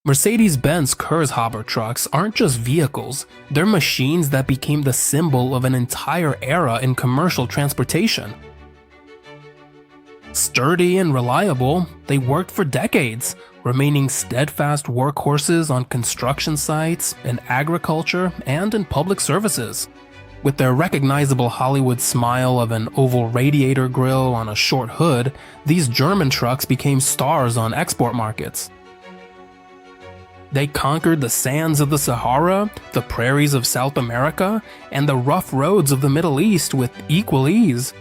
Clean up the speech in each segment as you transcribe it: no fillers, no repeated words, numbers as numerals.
Mercedes-Benz Kurzhauber trucks aren't just vehicles, they're machines that became the symbol of an entire era in commercial transportation. Sturdy and reliable, they worked for decades, remaining steadfast workhorses on construction sites, in agriculture, and in public services. With their recognizable Hollywood smile of an oval radiator grille on a short hood, these German trucks became stars on export markets. They conquered the sands of the Sahara, the prairies of South America, and the rough roads of the Middle East with equal ease.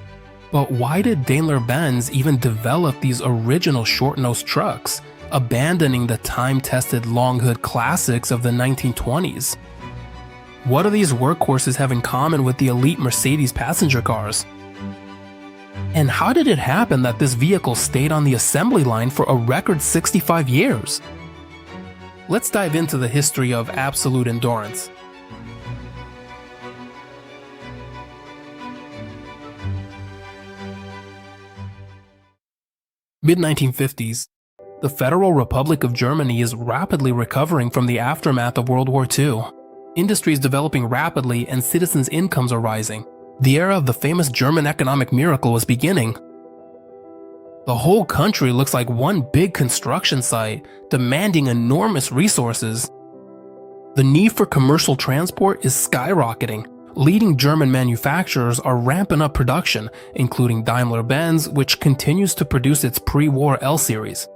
But why did Daimler-Benz even develop these original short-nosed trucks, abandoning the time-tested long-hood classics of the 1920s? What do these workhorses have in common with the elite Mercedes passenger cars? And how did it happen that this vehicle stayed on the assembly line for a record 65 years? Let's dive into the history of absolute endurance. Mid-1950s. The Federal Republic of Germany is rapidly recovering from the aftermath of World War II. Industry is developing rapidly and citizens' incomes are rising. The era of the famous German economic miracle was beginning. The whole country looks like one big construction site, demanding enormous resources. The need for commercial transport is skyrocketing. Leading German manufacturers are ramping up production, including Daimler-Benz, which continues to produce its pre-war L-Series.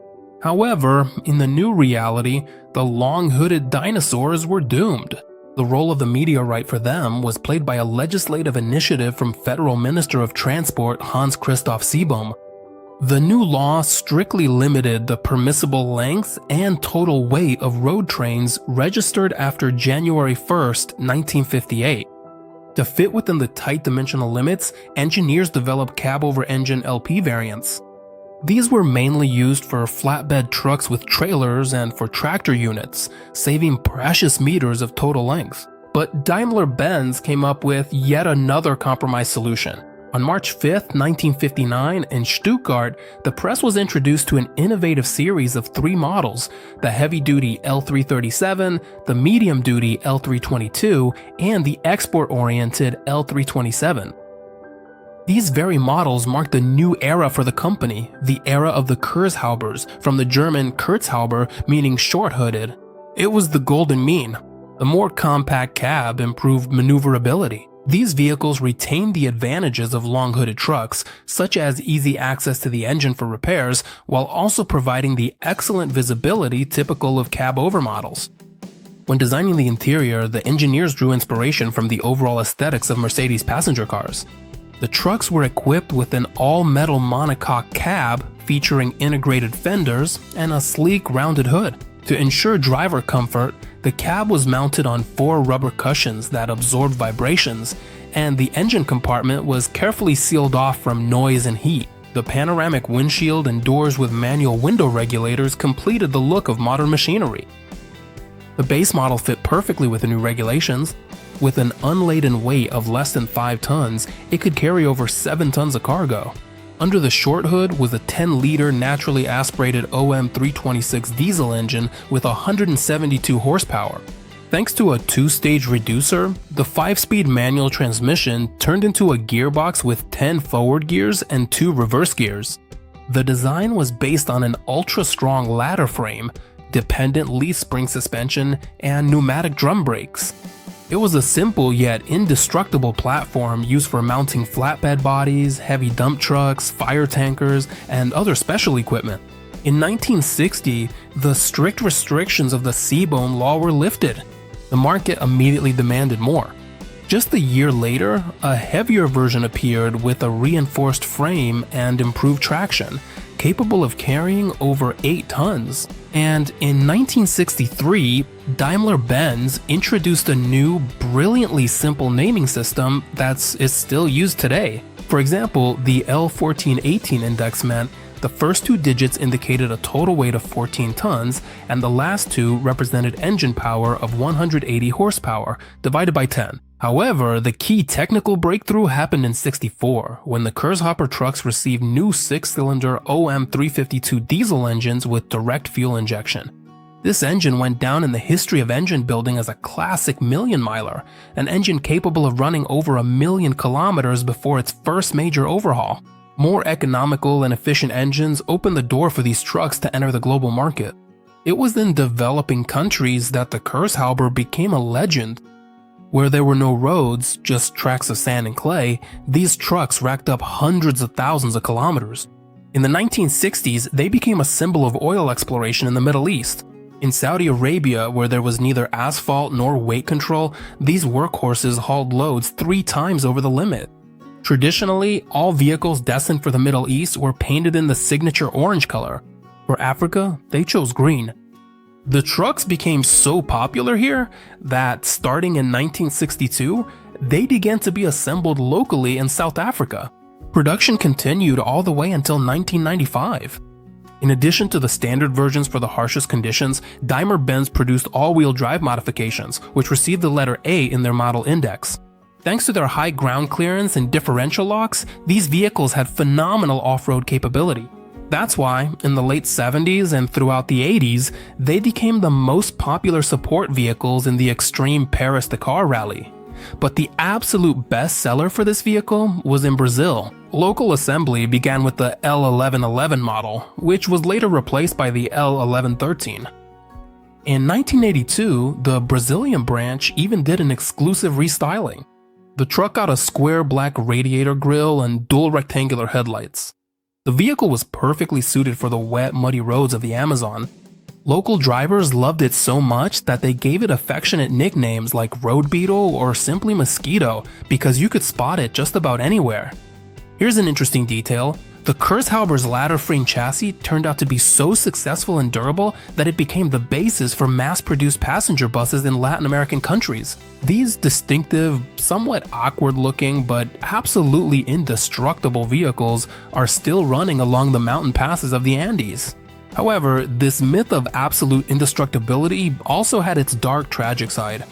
However, in the new reality, the long-hooded dinosaurs were doomed. The role of the meteorite for them was played by a legislative initiative from Federal Minister of Transport Hans Christoph Seebohm. The new law strictly limited the permissible length and total weight of road trains registered after January 1, 1958. To fit within the tight dimensional limits, engineers developed cab-over-engine LP variants. These were mainly used for flatbed trucks with trailers and for tractor units, saving precious meters of total length. But Daimler-Benz came up with yet another compromise solution. On March 5, 1959, in Stuttgart, the press was introduced to an innovative series of three models: the heavy-duty L337, the medium-duty L322, and the export-oriented L327. These very models marked a new era for the company, the era of the Kurzhaubers, from the German Kurzhauber meaning short-hooded. It was the golden mean. The more compact cab improved maneuverability. These vehicles retained the advantages of long-hooded trucks, such as easy access to the engine for repairs, while also providing the excellent visibility typical of cab-over models. When designing the interior, the engineers drew inspiration from the overall aesthetics of Mercedes passenger cars. The trucks were equipped with an all-metal monocoque cab featuring integrated fenders and a sleek rounded hood. To ensure driver comfort, the cab was mounted on 4 rubber cushions that absorbed vibrations, and the engine compartment was carefully sealed off from noise and heat. The panoramic windshield and doors with manual window regulators completed the look of modern machinery. The base model fit perfectly with the new regulations. With an unladen weight of less than 5 tons, it could carry over 7 tons of cargo. Under the short hood was a 10-liter naturally aspirated OM326 diesel engine with 172 horsepower. Thanks to a 2-stage reducer, the 5-speed manual transmission turned into a gearbox with 10 forward gears and 2 reverse gears. The design was based on an ultra-strong ladder frame, dependent leaf spring suspension, and pneumatic drum brakes. It was a simple yet indestructible platform used for mounting flatbed bodies, heavy dump trucks, fire tankers, and other special equipment. In 1960, the strict restrictions of the Seebohm law were lifted. The market immediately demanded more. Just a year later, a heavier version appeared with a reinforced frame and improved traction, capable of carrying over 8 tons. And in 1963, Daimler-Benz introduced a new, brilliantly simple naming system that is still used today. For example, the L1418 index meant the first 2 digits indicated a total weight of 14 tons, and the last 2 represented engine power of 180 horsepower, divided by 10. However, the key technical breakthrough happened in '64, when the Kurzhauber trucks received new 6-cylinder OM352 diesel engines with direct fuel injection. This engine went down in the history of engine building as a classic million-miler, an engine capable of running over 1,000,000 kilometers before its first major overhaul. More economical and efficient engines opened the door for these trucks to enter the global market. It was in developing countries that the Kurzhauber became a legend. Where there were no roads, just tracks of sand and clay, these trucks racked up hundreds of thousands of kilometers. In the 1960s, they became a symbol of oil exploration in the Middle East. In Saudi Arabia, where there was neither asphalt nor weight control, these workhorses hauled loads 3 times over the limit. Traditionally, all vehicles destined for the Middle East were painted in the signature orange color. For Africa, they chose green. The trucks became so popular here that, starting in 1962, they began to be assembled locally in South Africa. Production continued all the way until 1995. In addition to the standard versions for the harshest conditions, Daimler-Benz produced all-wheel drive modifications, which received the letter A in their model index. Thanks to their high ground clearance and differential locks, these vehicles had phenomenal off-road capability. That's why, in the late 70s and throughout the 80s, they became the most popular support vehicles in the extreme Paris-Dakar Rally. But the absolute best seller for this vehicle was in Brazil. Local assembly began with the L1111 model, which was later replaced by the L1113. In 1982, the Brazilian branch even did an exclusive restyling. The truck got a square black radiator grille and dual rectangular headlights. The vehicle was perfectly suited for the wet, muddy roads of the Amazon. Local drivers loved it so much that they gave it affectionate nicknames like Road Beetle or simply Mosquito because you could spot it just about anywhere. Here's an interesting detail. The Kurzhauber's ladder frame chassis turned out to be so successful and durable that it became the basis for mass-produced passenger buses in Latin American countries. These distinctive, somewhat awkward-looking, but absolutely indestructible vehicles are still running along the mountain passes of the Andes. However, this myth of absolute indestructibility also had its dark, tragic side.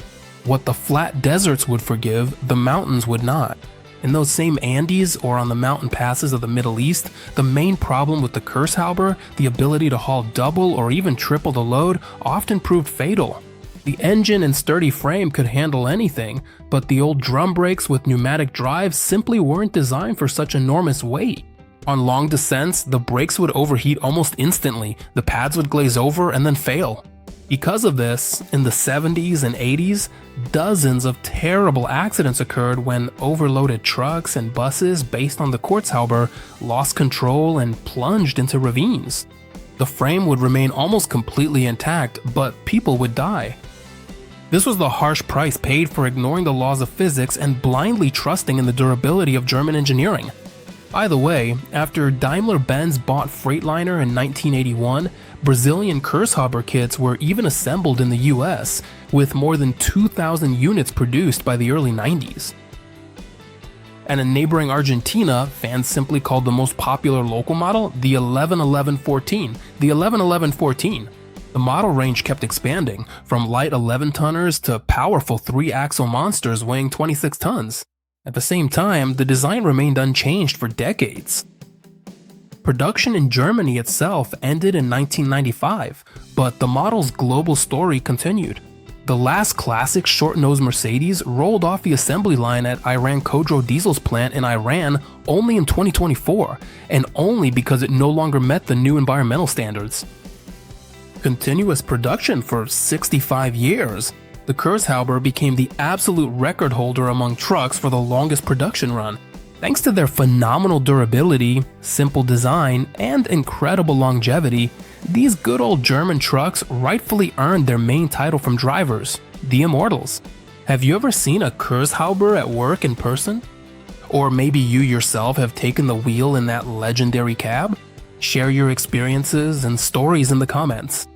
What the flat deserts would forgive, the mountains would not. In those same Andes or on the mountain passes of the Middle East, the main problem with the Kurzhauber, the ability to haul double or even triple the load, often proved fatal. The engine and sturdy frame could handle anything, but the old drum brakes with pneumatic drives simply weren't designed for such enormous weight. On long descents, the brakes would overheat almost instantly, the pads would glaze over and then fail. Because of this, in the 70s and 80s, dozens of terrible accidents occurred when overloaded trucks and buses based on the Kurzhauber lost control and plunged into ravines. The frame would remain almost completely intact, but people would die. This was the harsh price paid for ignoring the laws of physics and blindly trusting in the durability of German engineering. By the way, after Daimler-Benz bought Freightliner in 1981, Brazilian Kurzhauber kits were even assembled in the US, with more than 2,000 units produced by the early 90s. And in neighboring Argentina, fans simply called the most popular local model the 111114. The model range kept expanding, from light 11-tonners to powerful 3-axle monsters weighing 26 tons. At the same time, the design remained unchanged for decades. Production in Germany itself ended in 1995, but the model's global story continued. The last classic short-nosed Mercedes rolled off the assembly line at Iran Khodro Diesel's plant in Iran only in 2024, and only because it no longer met the new environmental standards. Continuous production for 65 years. The Kurzhauber became the absolute record holder among trucks for the longest production run. Thanks to their phenomenal durability, simple design, and incredible longevity, these good old German trucks rightfully earned their main title from drivers, the Immortals. Have you ever seen a Kurzhauber at work in person? Or maybe you yourself have taken the wheel in that legendary cab? Share your experiences and stories in the comments.